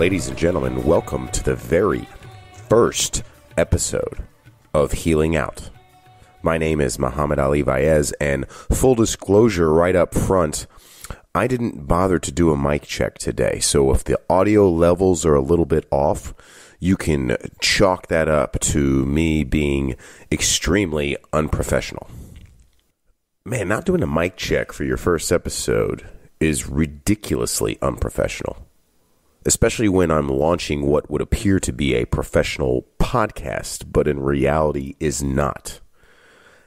Ladies and gentlemen, welcome to the very first episode of Healing Out. My name is Muhammad Vaez, and full disclosure right up front, I didn't bother to do a mic check today, so if the audio levels are a little bit off, you can chalk that up to me being extremely unprofessional. Man, not doing a mic check for your first episode is ridiculously unprofessional, especially when I'm launching what would appear to be a professional podcast, but in reality is not.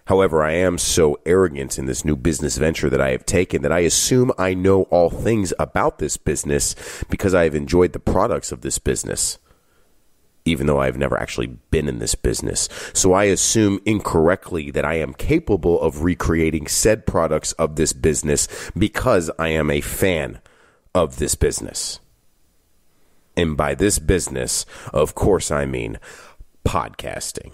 However, I am so arrogant in this new business venture that I have taken that I assume I know all things about this business because I have enjoyed the products of this business, even though I've never actually been in this business. So I assume incorrectly that I am capable of recreating said products of this business because I am a fan of this business. And by this business, of course I mean podcasting.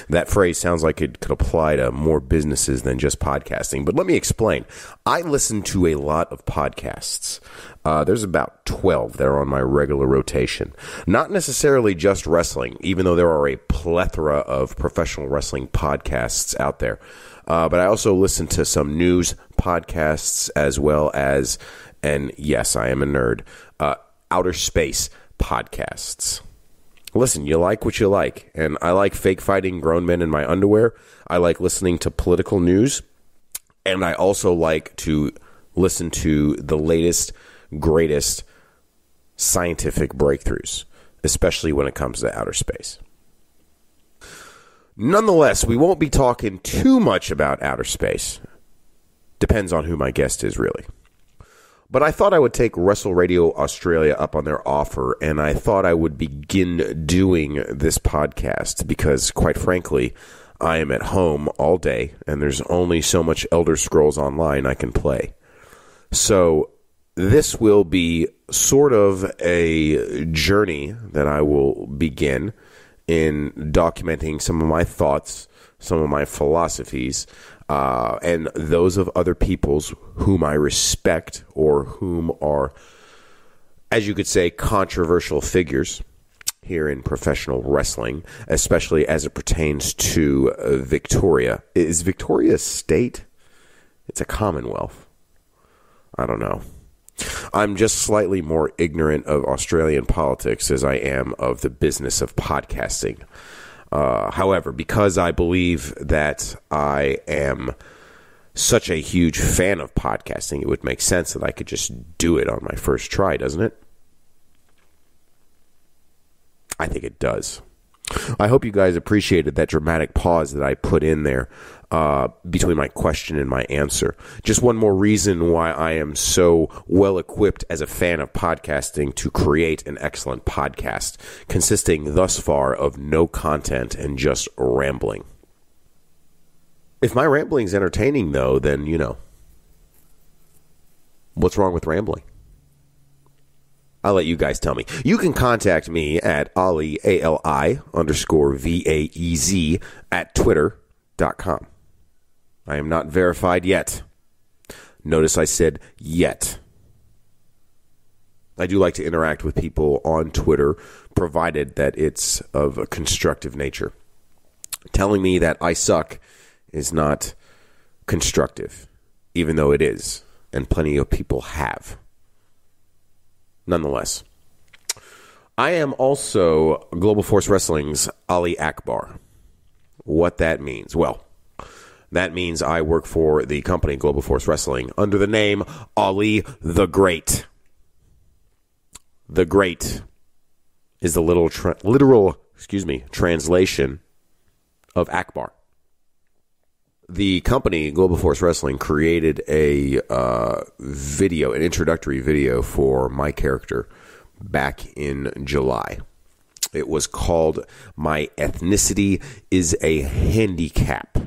That phrase sounds like it could apply to more businesses than just podcasting, but let me explain. I listen to a lot of podcasts. There's about 12 that are on my regular rotation. Not necessarily just wrestling, even though there are a plethora of professional wrestling podcasts out there. But I also listen to some news podcasts as well as, and yes, I am a nerd, outer space podcasts. Listen, you like what you like, and I like fake fighting grown men in my underwear. I like listening to political news, and I also like to listen to the latest, greatest scientific breakthroughs, especially when it comes to outer space. Nonetheless, we won't be talking too much about outer space. Depends on who my guest is, really. But I thought I would take Wrestle Radio Australia up on their offer, and I thought I would begin doing this podcast because, quite frankly, I am at home all day, and there's only so much Elder Scrolls Online I can play. So this will be sort of a journey that I will begin in documenting some of my thoughts, some of my philosophies, and those of other people's whom I respect or whom are, as you could say, controversial figures here in professional wrestling, especially as it pertains to Victoria. Is Victoria a state? It's a commonwealth. I don't know. I'm just slightly more ignorant of Australian politics as I am of the business of podcasting. However, because I believe that I am such a huge fan of podcasting, it would make sense that I could just do it on my first try, doesn't it? I think it does. I hope you guys appreciated that dramatic pause that I put in there between my question and my answer. Just one more reason why I am so well equipped as a fan of podcasting to create an excellent podcast, consisting thus far of no content and just rambling. If my rambling's entertaining, though, then, you know, what's wrong with rambling? I'll let you guys tell me. You can contact me at Ali, ALI_VAEZ at twitter.com. I am not verified yet. Notice I said yet. I do like to interact with people on Twitter, provided that it's of a constructive nature. Telling me that I suck is not constructive, even though it is, and plenty of people have. Nonetheless, I am also Global Force Wrestling's Ali Akbar. What that means? Well, that means I work for the company Global Force Wrestling under the name Ali the Great. The Great is the literal translation of Akbar. The company, Global Force Wrestling, created a video, an introductory video for my character back in July. It was called My Ethnicity is a Handicap.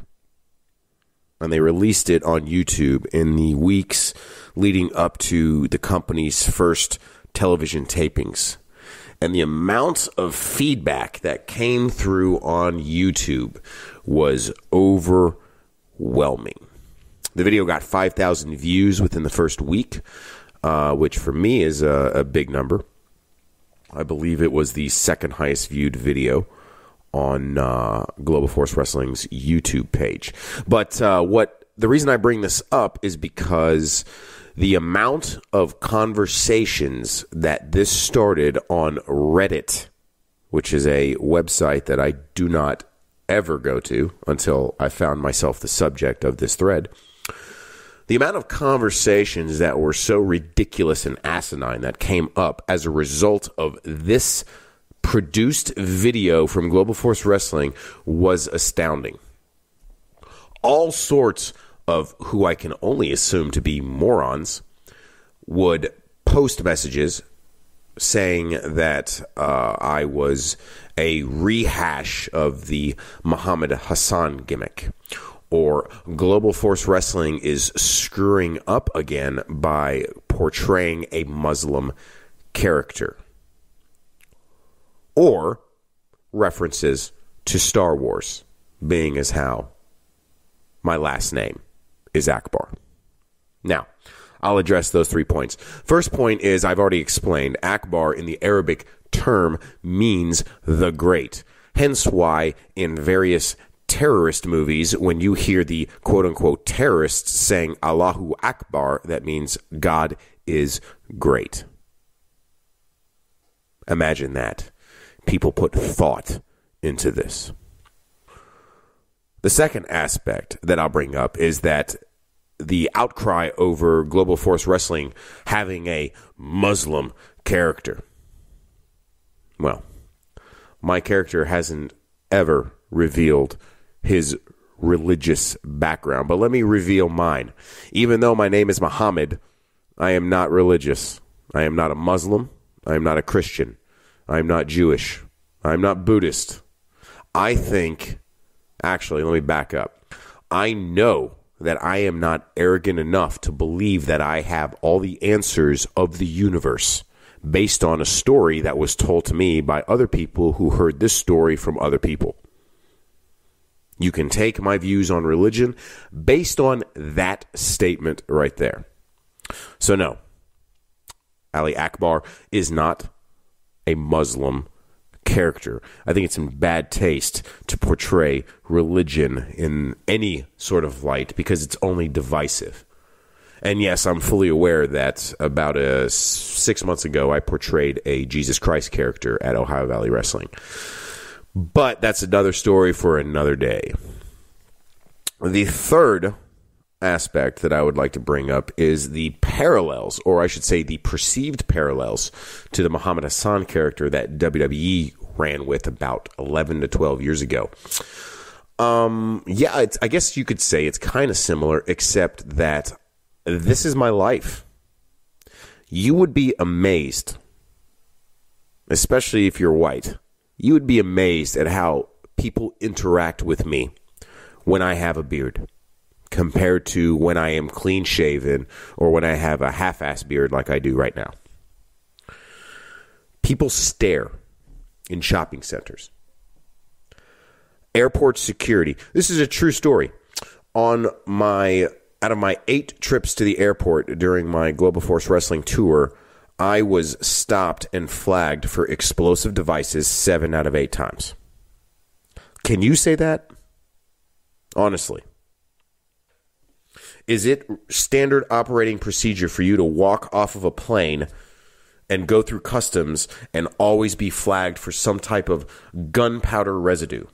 And they released it on YouTube in the weeks leading up to the company's first television tapings. And the amount of feedback that came through on YouTube was overwhelming. The video got 5,000 views within the first week. which for me is a big number. I believe it was the second highest viewed video on Global Force Wrestling's YouTube page. But the reason I bring this up is because the amount of conversations that this started on Reddit, which is a website that I do not ever go to until I found myself the subject of this thread. The amount of conversations that were so ridiculous and asinine that came up as a result of this produced video from Global Force Wrestling was astounding. All sorts of who I can only assume to be morons would post messages saying that I was a rehash of the Muhammad Hassan gimmick, or Global Force Wrestling is screwing up again by portraying a Muslim character, or references to Star Wars, being as how my last name is Akbar. Now, I'll address those 3 points. First point is, I've already explained, Akbar in the Arabic term means the great. Hence why in various terrorist movies, when you hear the quote-unquote terrorists saying Allahu Akbar, that means God is great. Imagine that. People put thought into this. The second aspect that I'll bring up is that the outcry over Global Force Wrestling having a Muslim character. Well, my character hasn't ever revealed his religious background, but let me reveal mine. Even though my name is Mohamad, I am not religious. I am not a Muslim. I am not a Christian. I am not Jewish. I am not Buddhist. Actually, let me back up. I know that I am not arrogant enough to believe that I have all the answers of the universe based on a story that was told to me by other people who heard this story from other people. You can take my views on religion based on that statement right there. So no, Ali Akbar is not a Muslim character. I think it's in bad taste to portray religion in any sort of light because it's only divisive. And yes, I'm fully aware that about 6 months ago, I portrayed a Jesus Christ character at Ohio Valley Wrestling. But that's another story for another day. The third aspect that I would like to bring up is the parallels, or I should say the perceived parallels, to the Muhammad Hassan character that WWE ran with about 11 to 12 years ago. I guess you could say it's kind of similar, except that this is my life. You would be amazed, especially if you're white. You would be amazed at how people interact with me when I have a beard compared to when I am clean shaven or when I have a half-ass beard like I do right now. People stare in shopping centers. Airport security. This is a true story. Out of my 8 trips to the airport during my Global Force Wrestling tour, I was stopped and flagged for explosive devices 7 out of 8 times. Can you say that? Honestly. Is it standard operating procedure for you to walk off of a plane and go through customs and always be flagged for some type of gunpowder residue?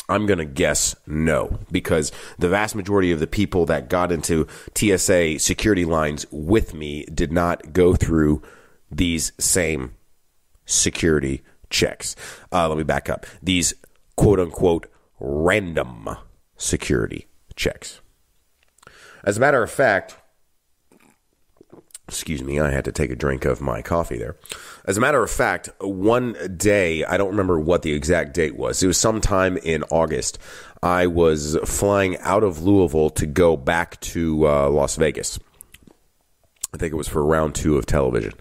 I'm going to guess no, because the vast majority of the people that got into TSA security lines with me did not go through these same security checks. Let me back up. These quote-unquote random security checks. As a matter of fact, excuse me, I had to take a drink of my coffee there. As a matter of fact, one day, I don't remember what the exact date was. It was sometime in August. I was flying out of Louisville to go back to Las Vegas. I think it was for round 2 of television.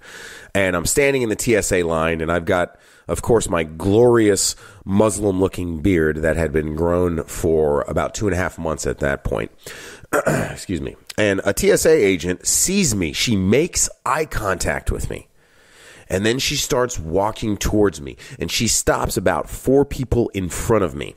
And I'm standing in the TSA line, and I've got, of course, my glorious Muslim-looking beard that had been grown for about 2.5 months at that point. Excuse me. And a TSA agent sees me. She makes eye contact with me. And then she starts walking towards me. And she stops about 4 people in front of me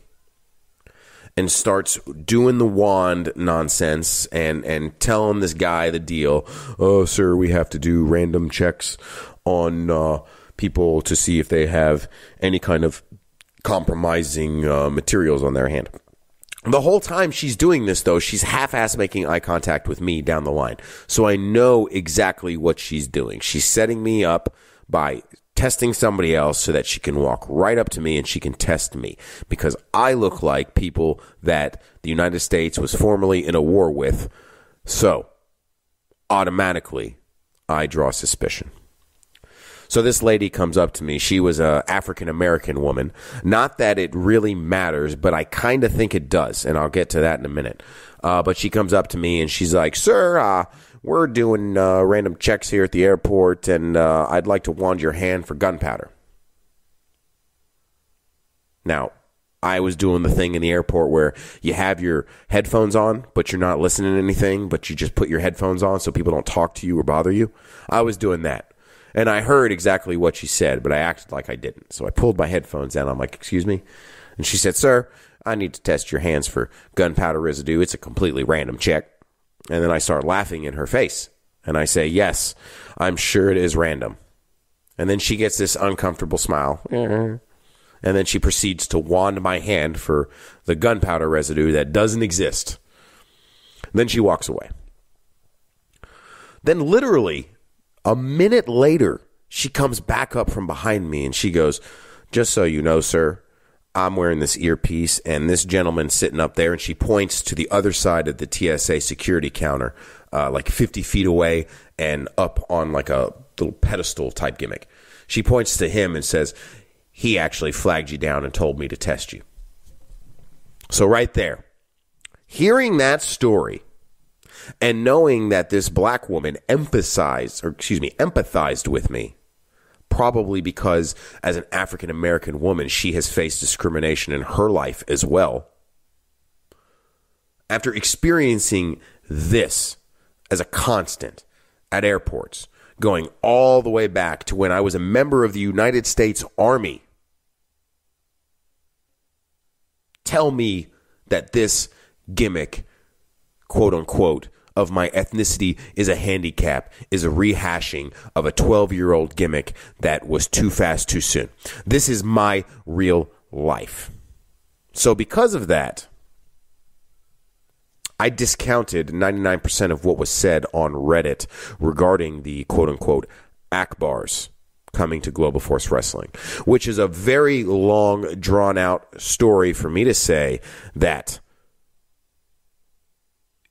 and starts doing the wand nonsense and telling this guy the deal. Oh, sir, we have to do random checks on people to see if they have any kind of compromising materials on their hand. The whole time she's doing this, though, she's half-ass making eye contact with me down the line. So I know exactly what she's doing. She's setting me up by testing somebody else so that she can walk right up to me and she can test me, because I look like people that the United States was formerly in a war with. So automatically I draw suspicion. So this lady comes up to me. She was an African-American woman. Not that it really matters, but I kind of think it does, and I'll get to that in a minute. But she comes up to me, and she's like, sir, we're doing random checks here at the airport, and I'd like to wand your hand for gunpowder. Now, I was doing the thing in the airport where you have your headphones on, but you're not listening to anything, but you just put your headphones on so people don't talk to you or bother you. I was doing that. And I heard exactly what she said, but I acted like I didn't. So I pulled my headphones down. I'm like, excuse me? And she said, sir, I need to test your hands for gunpowder residue. It's a completely random check. And then I start laughing in her face. And I say, yes, I'm sure it is random. And then she gets this uncomfortable smile. And then she proceeds to wand my hand for the gunpowder residue that doesn't exist. Then she walks away. Then literally a minute later, she comes back up from behind me and she goes, just so you know, sir, I'm wearing this earpiece and this gentleman's sitting up there, and she points to the other side of the TSA security counter, like 50 feet away and up on like a little pedestal type gimmick. She points to him and says, he actually flagged you down and told me to test you. So right there, hearing that story, and knowing that this black woman empathized with me, probably because as an African-American woman, she has faced discrimination in her life as well. After experiencing this as a constant at airports, going all the way back to when I was a member of the United States Army, tell me that this gimmick, quote unquote, of my ethnicity is a handicap, is a rehashing of a 12-year-old gimmick that was too fast, too soon. This is my real life. So because of that, I discounted 99% of what was said on Reddit regarding the quote-unquote Akbars coming to Global Force Wrestling, which is a very long, drawn-out story for me to say that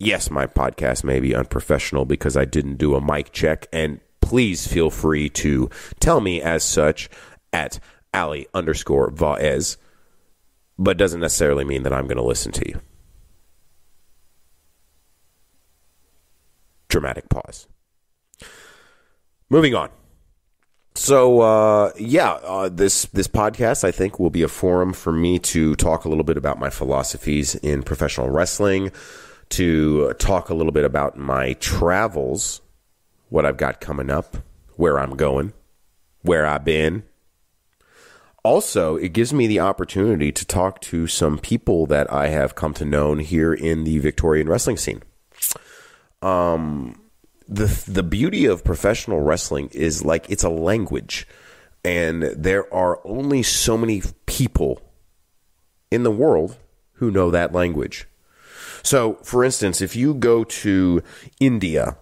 yes, my podcast may be unprofessional because I didn't do a mic check, and please feel free to tell me as such at Ali_Vaez, but doesn't necessarily mean that I'm going to listen to you. Dramatic pause. Moving on. So, this podcast, I think, will be a forum for me to talk a little bit about my philosophies in professional wrestling, to talk a little bit about my travels, what I've got coming up, where I'm going, where I've been. Also, it gives me the opportunity to talk to some people that I have come to know here in the Victorian wrestling scene. The beauty of professional wrestling is like it's a language, and there are only so many people in the world who know that language. So, for instance, if you go to India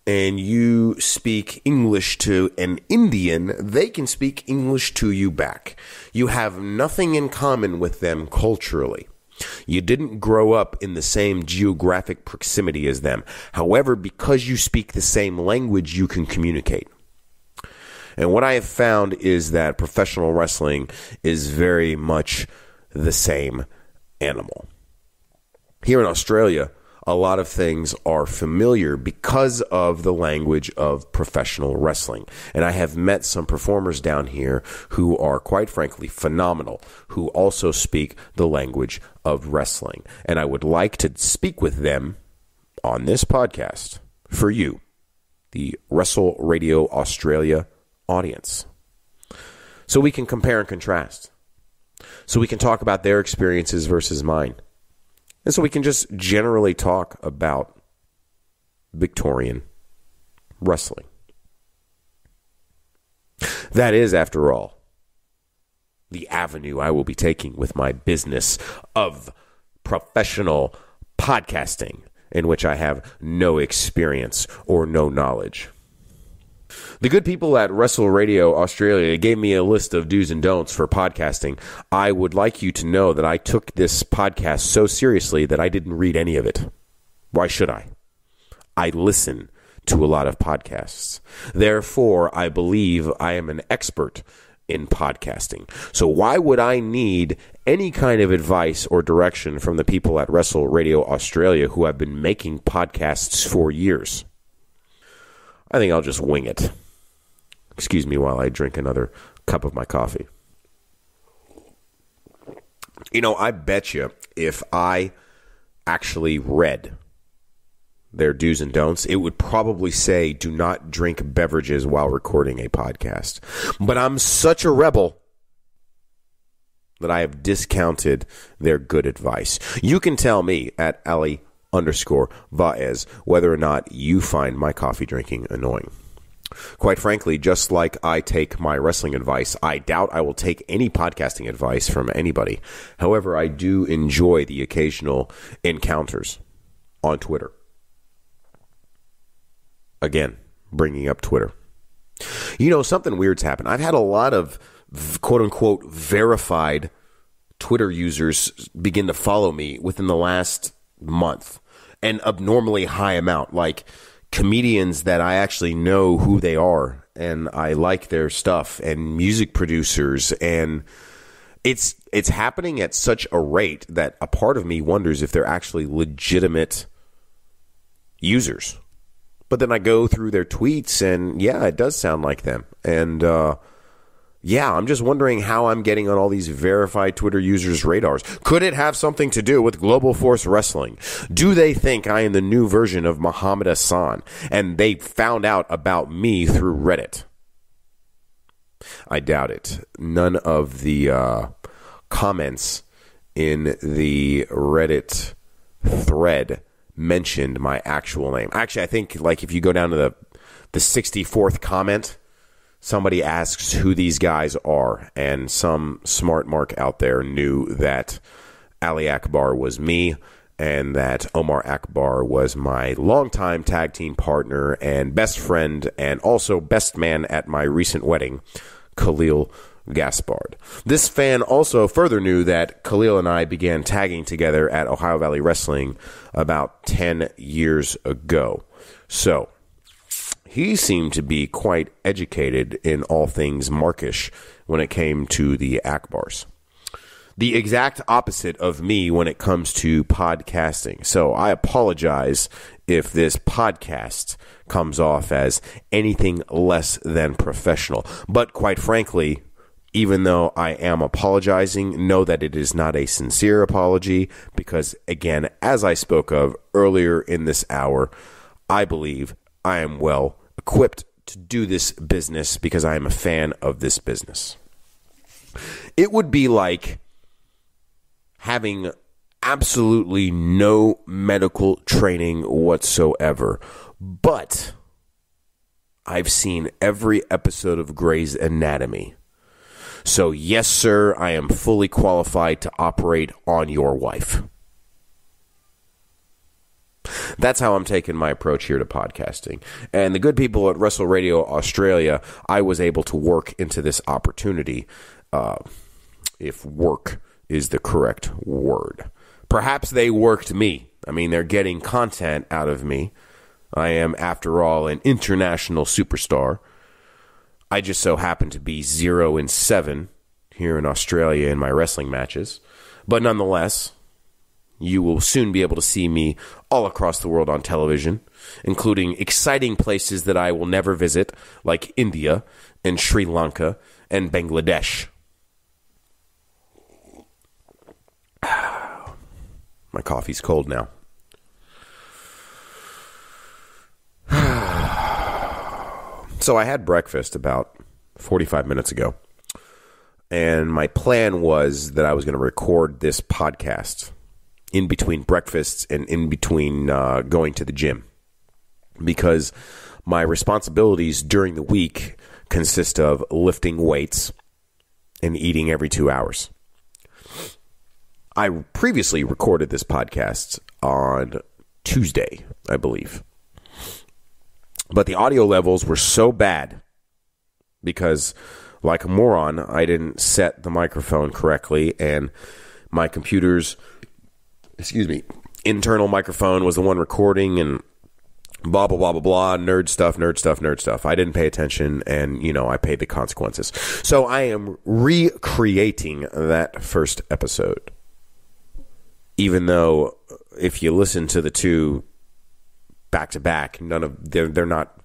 and you speak English to an Indian, they can speak English to you back. You have nothing in common with them culturally. You didn't grow up in the same geographic proximity as them. However, because you speak the same language, you can communicate. And what I have found is that professional wrestling is very much the same animal. Here in Australia, a lot of things are familiar because of the language of professional wrestling. And I have met some performers down here who are, quite frankly, phenomenal, who also speak the language of wrestling. And I would like to speak with them on this podcast for you, the Wrestle Radio Australia audience, so we can compare and contrast, so we can talk about their experiences versus mine, and so we can just generally talk about Victorian wrestling. That is, after all, the avenue I will be taking with my business of professional podcasting, in which I have no experience or no knowledge. The good people at Wrestle Radio Australia gave me a list of do's and don'ts for podcasting. I would like you to know that I took this podcast so seriously that I didn't read any of it. Why should I? I listen to a lot of podcasts. Therefore, I believe I am an expert in podcasting. So why would I need any kind of advice or direction from the people at Wrestle Radio Australia who have been making podcasts for years? I think I'll just wing it. Excuse me while I drink another cup of my coffee. You know, I bet you if I actually read their do's and don'ts, it would probably say do not drink beverages while recording a podcast. But I'm such a rebel that I have discounted their good advice. You can tell me at Ali_Vaez whether or not you find my coffee drinking annoying. Quite frankly, just like I take my wrestling advice, I doubt I will take any podcasting advice from anybody. However, I do enjoy the occasional encounters on Twitter. Again, bringing up Twitter. You know, something weird's happened. I've had a lot of quote-unquote verified Twitter users begin to follow me within the last month. An abnormally high amount. Like comedians that I actually know who they are and I like their stuff, and music producers, and it's happening at such a rate that a part of me wonders if they're actually legitimate users. But then I go through their tweets, and yeah, it does sound like them. And yeah, I'm just wondering how I'm getting on all these verified Twitter users' radars. Could it have something to do with Global Force Wrestling? Do they think I am the new version of Muhammad Hassan, and they found out about me through Reddit? I doubt it. None of the comments in the Reddit thread mentioned my actual name. Actually, I think like if you go down to the 64th comment, somebody asks who these guys are, and some smart mark out there knew that Ali Akbar was me and that Omar Akbar was my longtime tag team partner and best friend and also best man at my recent wedding, Khalil Gaspard. This fan also further knew that Khalil and I began tagging together at Ohio Valley Wrestling about 10 years ago. So, he seemed to be quite educated in all things Markish when it came to the Akbars. The exact opposite of me when it comes to podcasting. So I apologize if this podcast comes off as anything less than professional. But quite frankly, even though I am apologizing, know that it is not a sincere apology because, again, as I spoke of earlier in this hour, I believe I am well equipped to do this business because I am a fan of this business. It would be like having absolutely no medical training whatsoever, but I've seen every episode of Grey's Anatomy. So, yes, sir, I am fully qualified to operate on your wife. That's how I'm taking my approach here to podcasting. And the good people at Wrestle Radio Australia, I was able to work into this opportunity, if work is the correct word. Perhaps they worked me. I mean, they're getting content out of me. I am, after all, an international superstar. I just so happen to be 0-7 here in Australia in my wrestling matches. But nonetheless, you will soon be able to see me all across the world on television, including exciting places that I will never visit, like India and Sri Lanka and Bangladesh. My coffee's cold now. So I had breakfast about 45 minutes ago, and my plan was that I was going to record this podcast in between breakfasts and in between going to the gym, because my responsibilities during the week consist of lifting weights and eating every 2 hours. I previously recorded this podcast on Tuesday, I believe. But the audio levels were so bad because, like a moron, I didn't set the microphone correctly, and my computer's, internal microphone was the one recording, and blah, blah, blah, blah, blah, nerd stuff. I didn't pay attention, and, I paid the consequences. So I am recreating that first episode. Even though if you listen to the two back to back, they're not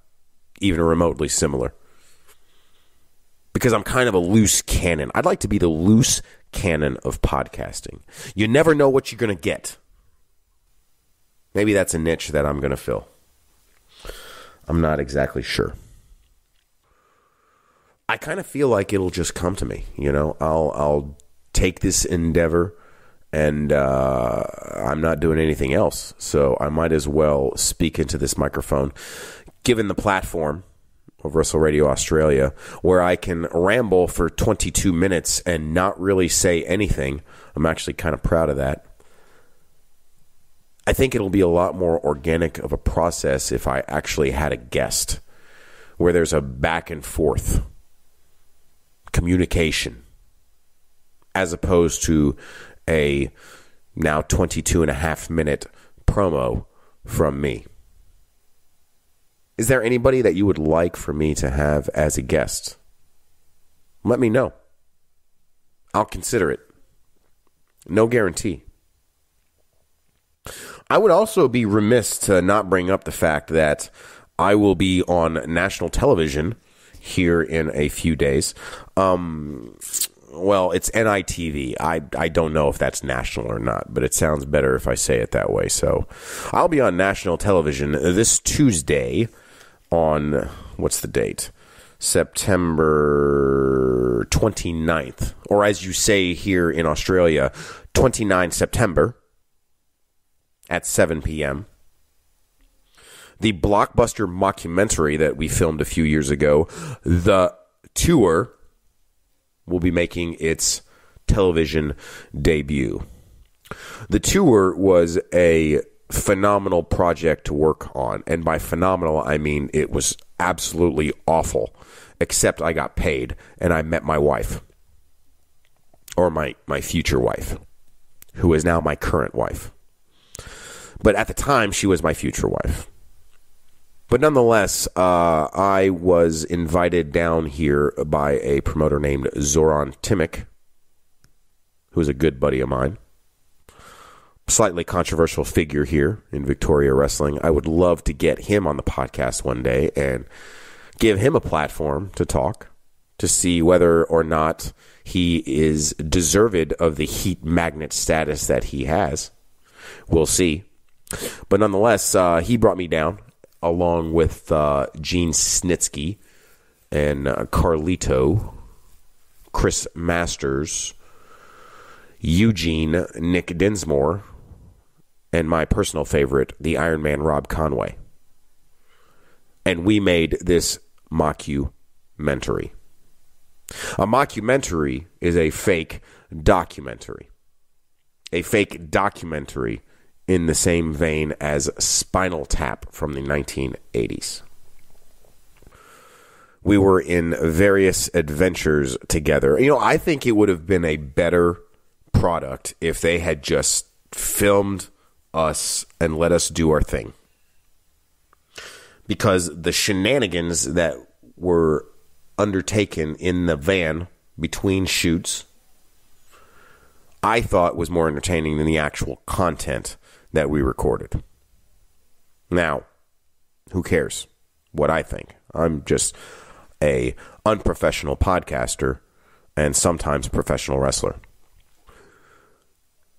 even remotely similar. Because I'm kind of a loose cannon. I'd like to be the loose cannon of podcasting. You never know what you're going to get. Maybe that's a niche that I'm going to fill. I'm not exactly sure. I kind of feel like it'll just come to me. I'll take this endeavor, and I'm not doing anything else. So I might as well speak into this microphone, given the platform of Russell Radio Australia, where I can ramble for 22 minutes and not really say anything. I'm actually kind of proud of that. I think it'll be a lot more organic of a process if I actually had a guest, where there's a back and forth communication, as opposed to a now 22 and a half minute promo from me. Is there anybody that you would like for me to have as a guest? Let me know. I'll consider it. No guarantee. I would also be remiss to not bring up the fact that I will be on national television here in a few days. Well, it's NITV. I don't know if that's national or not, but it sounds better if I say it that way. So I'll be on national television this Tuesday on, what's the date? September 29th, or as you say here in Australia, 29 September at 7 p.m. The blockbuster mockumentary that we filmed a few years ago, The Tour, will be making its television debut. The Tour was a phenomenal project to work on, and by phenomenal, I mean it was absolutely awful, except I got paid, and I met my wife, or my future wife, who is now my current wife. But at the time, she was my future wife. But nonetheless, I was invited down here by a promoter named Zoran Timic, who's a good buddy of mine. Slightly controversial figure here in Victoria Wrestling. I would love to get him on the podcast one day and give him a platform to talk, to see whether or not he is deserved of the heat magnet status that he has. We'll see. But nonetheless, he brought me down, along with Gene Snitsky and Carlito, Chris Masters, Eugene, Nick Dinsmore, and my personal favorite, the Iron Man Rob Conway. And we made this mockumentary. A mockumentary is a fake documentary. A fake documentary in the same vein as Spinal Tap from the 1980s. We were in various adventures together. I think it would have been a better product if they had just filmed us and let us do our thing. Because the shenanigans that were undertaken in the van between shoots, I thought was more entertaining than the actual content that we recorded. Now, who cares what I think? I'm just a unprofessional podcaster and sometimes professional wrestler.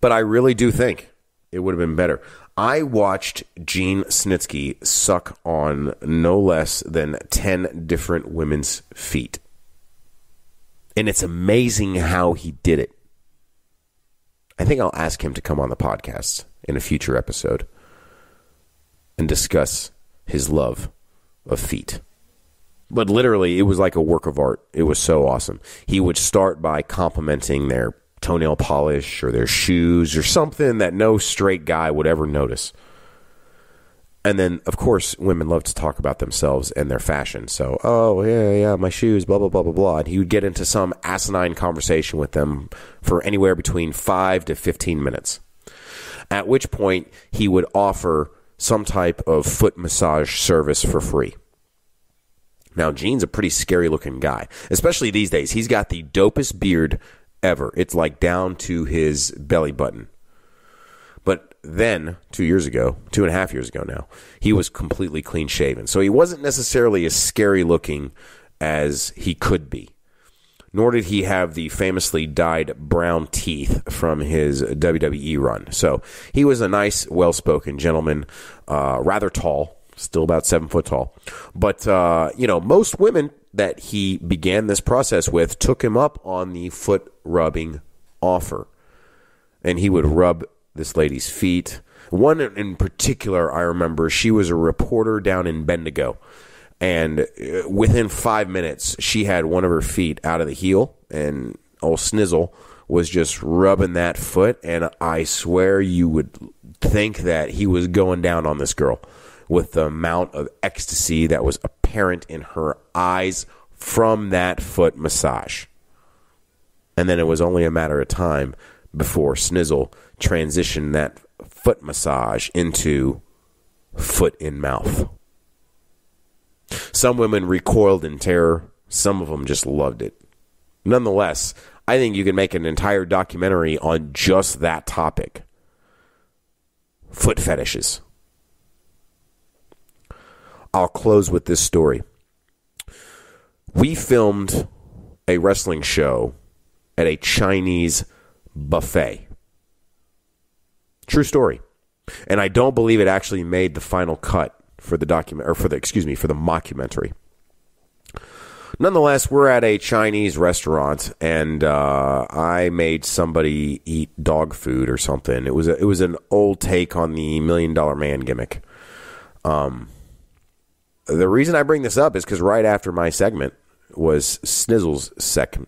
But I really do think it would have been better. I watched Gene Snitsky suck on no less than 10 different women's feet. And it's amazing how he did it. I think I'll ask him to come on the podcast in a future episode and discuss his love of feet. But literally, it was like a work of art. It was so awesome. He would start by complimenting their toenail polish or their shoes or something that no straight guy would ever notice. And then, of course, women love to talk about themselves and their fashion. So, oh, yeah, my shoes, blah, blah, blah, blah, blah. And he would get into some asinine conversation with them for anywhere between 5 to 15 minutes. At which point, he would offer some type of foot massage service for free. Now, Gene's a pretty scary-looking guy, especially these days. He's got the dopest beard ever. It's like down to his belly button. But then, 2.5 years ago now, he was completely clean shaven. So he wasn't necessarily as scary looking as he could be. Nor did he have the famously dyed brown teeth from his WWE run. So he was a nice, well-spoken gentleman, rather tall, still about 7 foot tall. But, most women that he began this process with took him up on the foot rubbing offer. And he would rub this lady's feet. One in particular, I remember, she was a reporter down in Bendigo. And within 5 minutes, she had one of her feet out of the heel. And old Snizzle was just rubbing that foot. And I swear you would think that he was going down on this girl with the amount of ecstasy that was apparent in her eyes from that foot massage. And then it was only a matter of time before Snizzle transitioned that foot massage into foot in mouth. Some women recoiled in terror. Some of them just loved it. Nonetheless, I think you can make an entire documentary on just that topic. Foot fetishes. I'll close with this story. We filmed a wrestling show at a Chinese buffet. True story. And I don't believe it actually made the final cut for the mockumentary. Nonetheless, we're at a Chinese restaurant, and I made somebody eat dog food or something. It was an old take on the $1 Million Man gimmick. The reason I bring this up is because right after my segment was Snizzle's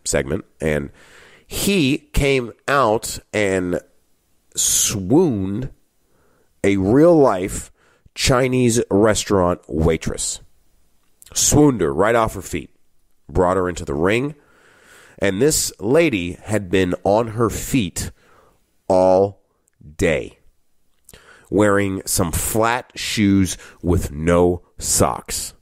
segment, and he came out and swooned a real-life Chinese restaurant waitress. Swooned her right off her feet. Brought her into the ring. And this lady had been on her feet all day, wearing some flat shoes with no socks,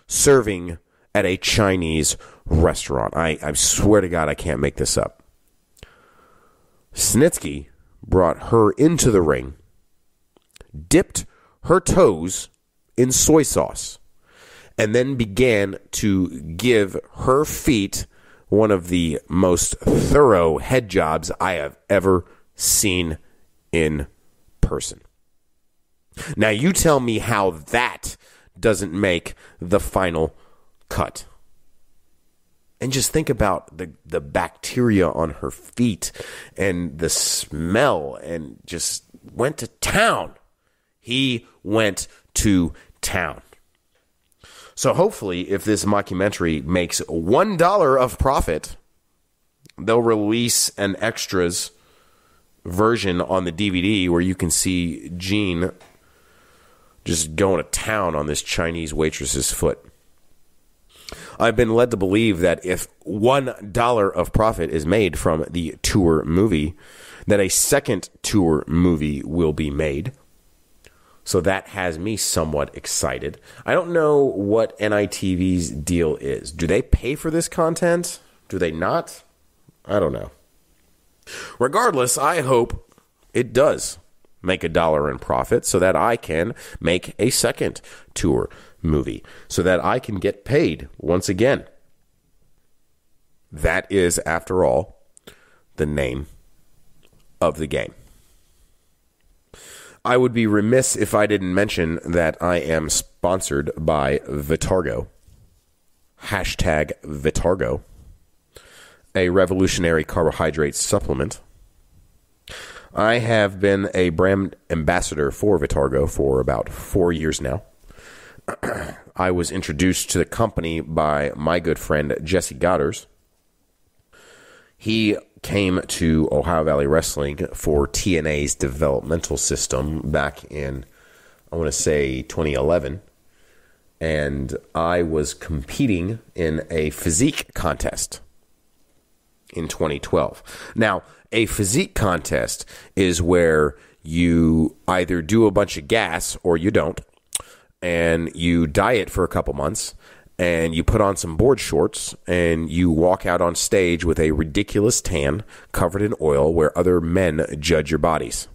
serving at a Chinese restaurant. I swear to God, I can't make this up. Snitsky brought her into the ring, dipped her toes in soy sauce, and then began to give her feet one of the most thorough head jobs I have ever seen in person. Now, you tell me how that doesn't make the final cut. And just think about the bacteria on her feet and the smell, and just went to town. He went to town. So hopefully, if this mockumentary makes $1 of profit, they'll release an extras version on the DVD where you can see Gene just going to town on this Chinese waitress's foot. I've been led to believe that if $1 of profit is made from the tour movie, that a second tour movie will be made. So that has me somewhat excited. I don't know what NITV's deal is. Do they pay for this content? Do they not? I don't know. Regardless, I hope it does make $1 in profit so that I can make a second tour movie, so that I can get paid once again. That is, after all, the name of the game. I would be remiss if I didn't mention that I am sponsored by Vitargo. Hashtag Vitargo. A revolutionary carbohydrate supplement. I have been a brand ambassador for Vitargo for about 4 years now. I was introduced to the company by my good friend Jesse Godders. He came to Ohio Valley Wrestling for TNA's developmental system back in, I want to say, 2011. And I was competing in a physique contest in 2012. Now, a physique contest is where you either do a bunch of gas or you don't, and you diet for a couple months, and you put on some board shorts, and you walk out on stage with a ridiculous tan covered in oil where other men judge your bodies.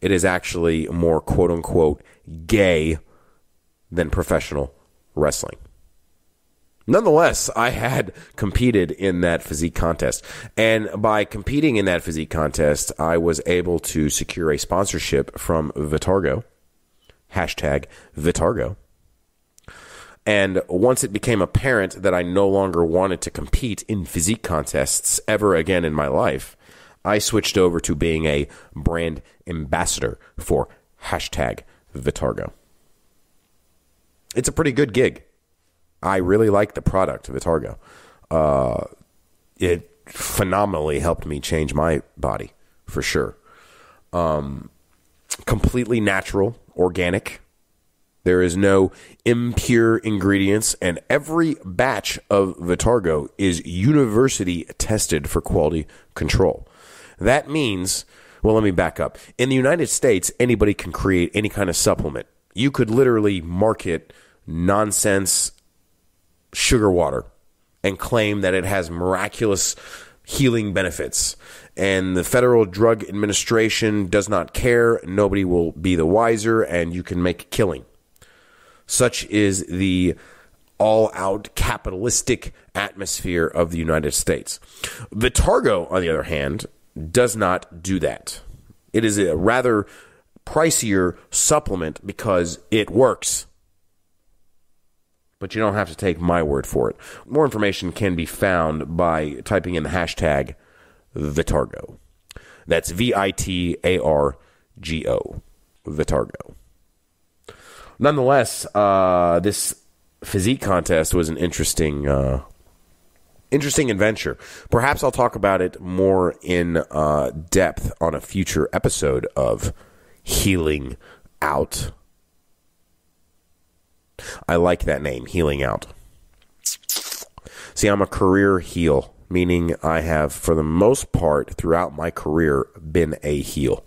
It is actually more quote-unquote gay than professional wrestling. Nonetheless, I had competed in that physique contest, and by competing in that physique contest, I was able to secure a sponsorship from Vitargo, hashtag Vitargo. And once it became apparent that I no longer wanted to compete in physique contests ever again in my life, I switched over to being a brand ambassador for hashtag Vitargo. It's a pretty good gig. I really like the product, Vitargo. It phenomenally helped me change my body, for sure. Completely natural, organic. There is no impure ingredients, and every batch of Vitargo is university tested for quality control. That means, well, let me back up. In the United States, anybody can create any kind of supplement. You could literally market nonsense sugar water and claim that it has miraculous healing benefits. And the Federal Drug Administration does not care. Nobody will be the wiser, and you can make a killing. Such is the all-out capitalistic atmosphere of the United States. Vitargo, on the other hand, does not do that. It is a rather pricier supplement because it works. But you don't have to take my word for it. More information can be found by typing in the hashtag Vitargo. That's Vitargo. Vitargo. Nonetheless, this physique contest was an interesting adventure. Perhaps I'll talk about it more in depth on a future episode of Healing Out. I like that name, Healing Out. See, I'm a career heel, meaning I have, for the most part, throughout my career, been a heel.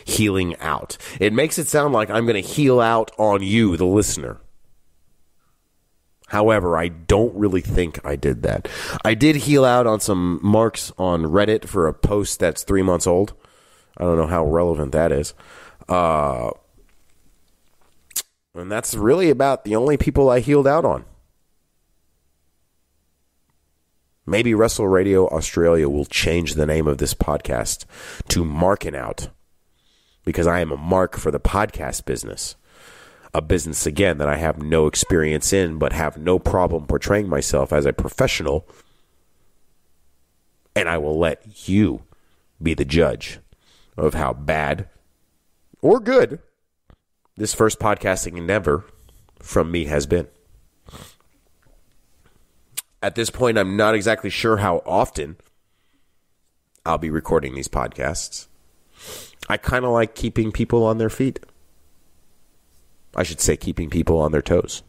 Healing out. It makes it sound like I'm going to heal out on you, the listener. However, I don't really think I did that. I did heal out on some marks on Reddit for a post that's 3 months old. I don't know how relevant that is. And that's really about the only people I healed out on. Maybe Wrestle Radio Australia will change the name of this podcast to Marking Out, because I am a mark for the podcast business. A business, again, that I have no experience in, but have no problem portraying myself as a professional. And I will let you be the judge of how bad or good this first podcasting endeavor from me has been. At this point, I'm not exactly sure how often I'll be recording these podcasts. I kind of like keeping people on their feet. I should say keeping people on their toes.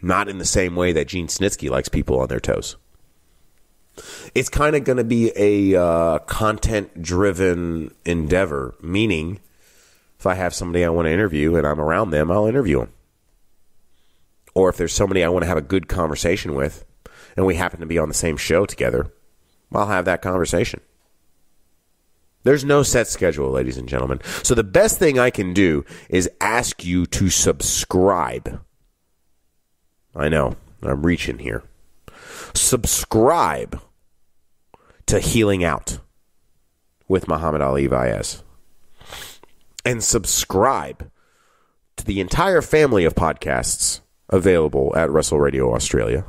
Not in the same way that Gene Snitsky likes people on their toes. It's kind of going to be a content-driven endeavor, meaning if I have somebody I want to interview and I'm around them, I'll interview them. Or if there's somebody I want to have a good conversation with and we happen to be on the same show together, I'll have that conversation. There's no set schedule, ladies and gentlemen. So the best thing I can do is ask you to subscribe. I know, I'm reaching here. Subscribe to Healing Out with Muhammad Ali Vaez. and subscribe to the entire family of podcasts available at Wrestle Radio Australia.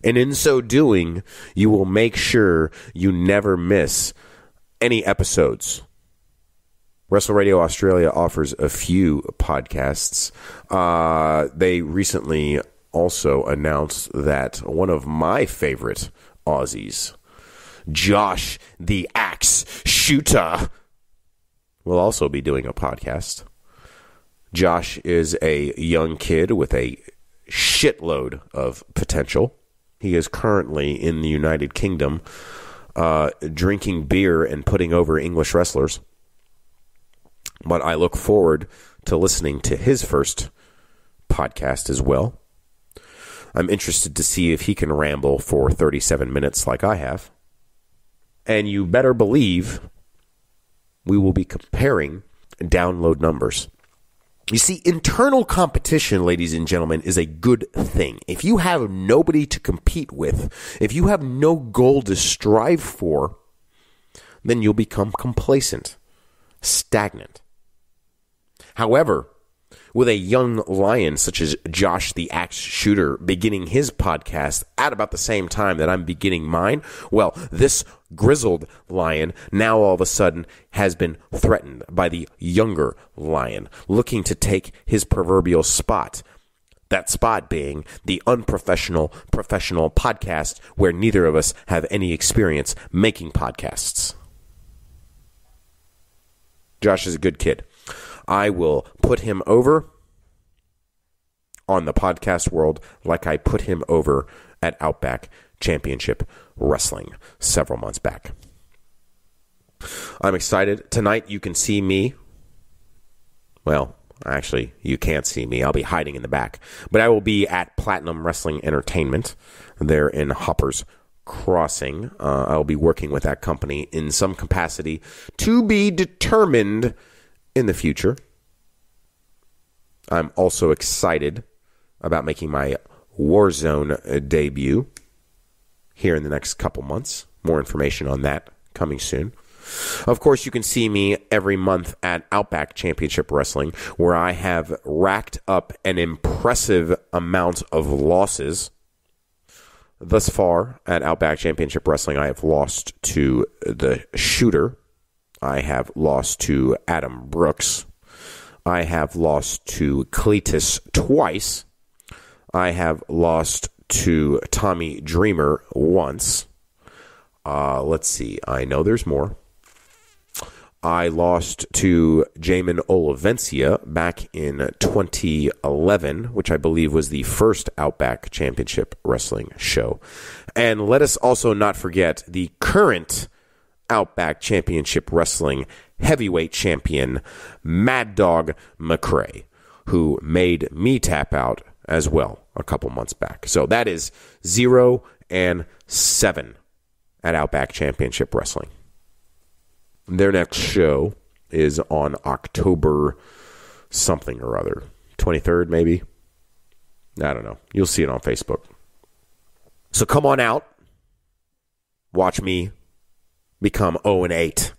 And in so doing, you will make sure you never miss any episodes. Wrestle Radio Australia offers a few podcasts. They recently also announced that one of my favorite Aussies, Josh the Axe Shooter, will also be doing a podcast. Josh is a young kid with a shitload of potential. He is currently in the United Kingdom drinking beer and putting over English wrestlers. But I look forward to listening to his first podcast as well. I'm interested to see if he can ramble for 37 minutes like I have. And you better believe we will be comparing download numbers. You see, internal competition, ladies and gentlemen, is a good thing. If you have nobody to compete with, if you have no goal to strive for, then you'll become complacent, stagnant. However, with a young lion such as Josh the Axe Shooter beginning his podcast at about the same time that I'm beginning mine, well, this grizzled lion now all of a sudden has been threatened by the younger lion looking to take his proverbial spot. That spot being the unprofessional professional podcast where neither of us have any experience making podcasts. Josh is a good kid. I will put him over on the podcast world like I put him over at Outback Championship Wrestling several months back. I'm excited. Tonight you can see me. Well, actually, you can't see me. I'll be hiding in the back. But I will be at Platinum Wrestling Entertainment there in Hoppers Crossing. I'll be working with that company in some capacity to be determined in the future. I'm also excited about making my Warzone debut here in the next couple months. More information on that coming soon. Of course, you can see me every month at Outback Championship Wrestling, where I have racked up an impressive amount of losses. Thus far, at Outback Championship Wrestling, I have lost to the Shooter. I have lost to Adam Brooks. I have lost to Cletus twice. I have lost to Tommy Dreamer once. Let's see. I know there's more. I lost to Jamin Olivencia back in 2011, which I believe was the first Outback Championship Wrestling show. And let us also not forget the current Outback Championship Wrestling heavyweight champion, Mad Dog McRae, who made me tap out as well a couple months back. So that is 0-7 at Outback Championship Wrestling. Their next show is on October something or other. 23rd, maybe? I don't know. You'll see it on Facebook. So come on out. Watch me become 0-8.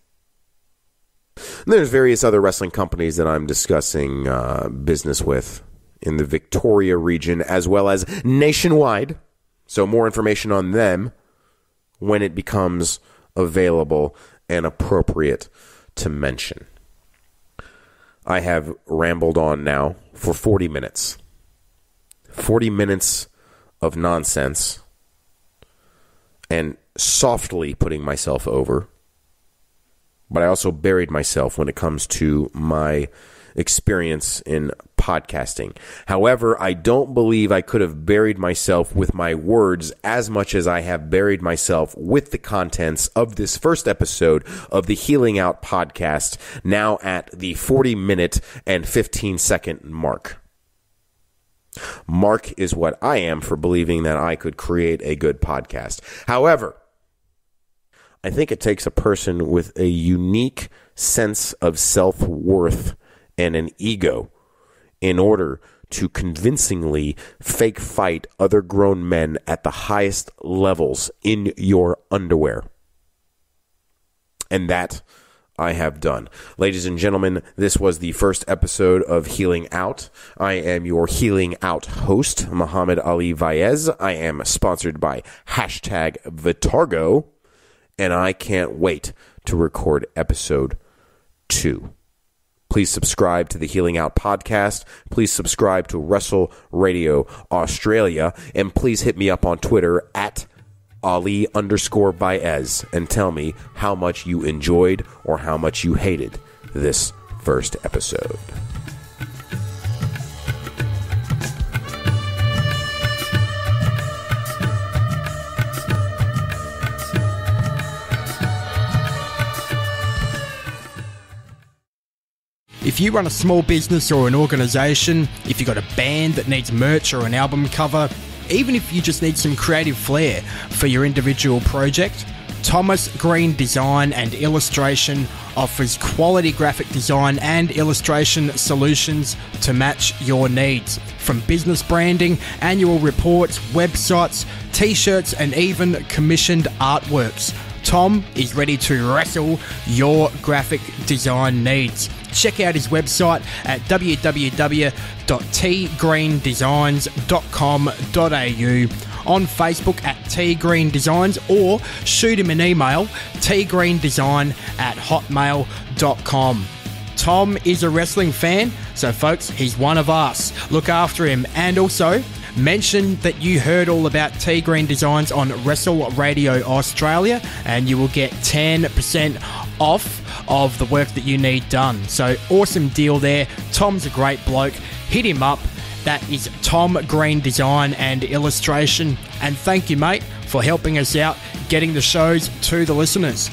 And there's various other wrestling companies that I'm discussing business with in the Victoria region as well as nationwide. So more information on them when it becomes available and appropriate to mention. I have rambled on now for 40 minutes. 40 minutes of nonsense and softly putting myself over. But I also buried myself when it comes to my experience in podcasting. However, I don't believe I could have buried myself with my words as much as I have buried myself with the contents of this first episode of the Healing Out podcast, now at the 40-minute and 15-second mark. Mark is what I am for believing that I could create a good podcast. However, I think it takes a person with a unique sense of self-worth and an ego in order to convincingly fake fight other grown men at the highest levels in your underwear. And that, I have done. Ladies and gentlemen, this was the first episode of Healing Out. I am your Healing Out host, Muhammad Ali Vaez. I am sponsored by #Vitargo, and I can't wait to record episode 2. Please subscribe to the Healing Out podcast. Please subscribe to Wrestle Radio Australia, and please hit me up on Twitter at Ali_Vaez and tell me how much you enjoyed or how much you hated this first episode. If you run a small business or an organisation, if you've got a band that needs merch or an album cover, even if you just need some creative flair for your individual project, Thomas Green Design and Illustration offers quality graphic design and illustration solutions to match your needs. From business branding, annual reports, websites, t-shirts, and even commissioned artworks, Tom is ready to wrestle your graphic design needs. Check out his website at www.tgreendesigns.com.au, on Facebook at tgreendesigns, or shoot him an email, tgreendesign@hotmail.com. Tom is a wrestling fan, so folks, he's one of us. Look after him, and also mention that you heard all about T Green Designs on Wrestle Radio Australia, and you will get 10% off of the work that you need done. So awesome deal there. Tom's a great bloke. Hit him up. That is Tom Green Design and Illustration. And thank you, mate, for helping us out getting the shows to the listeners.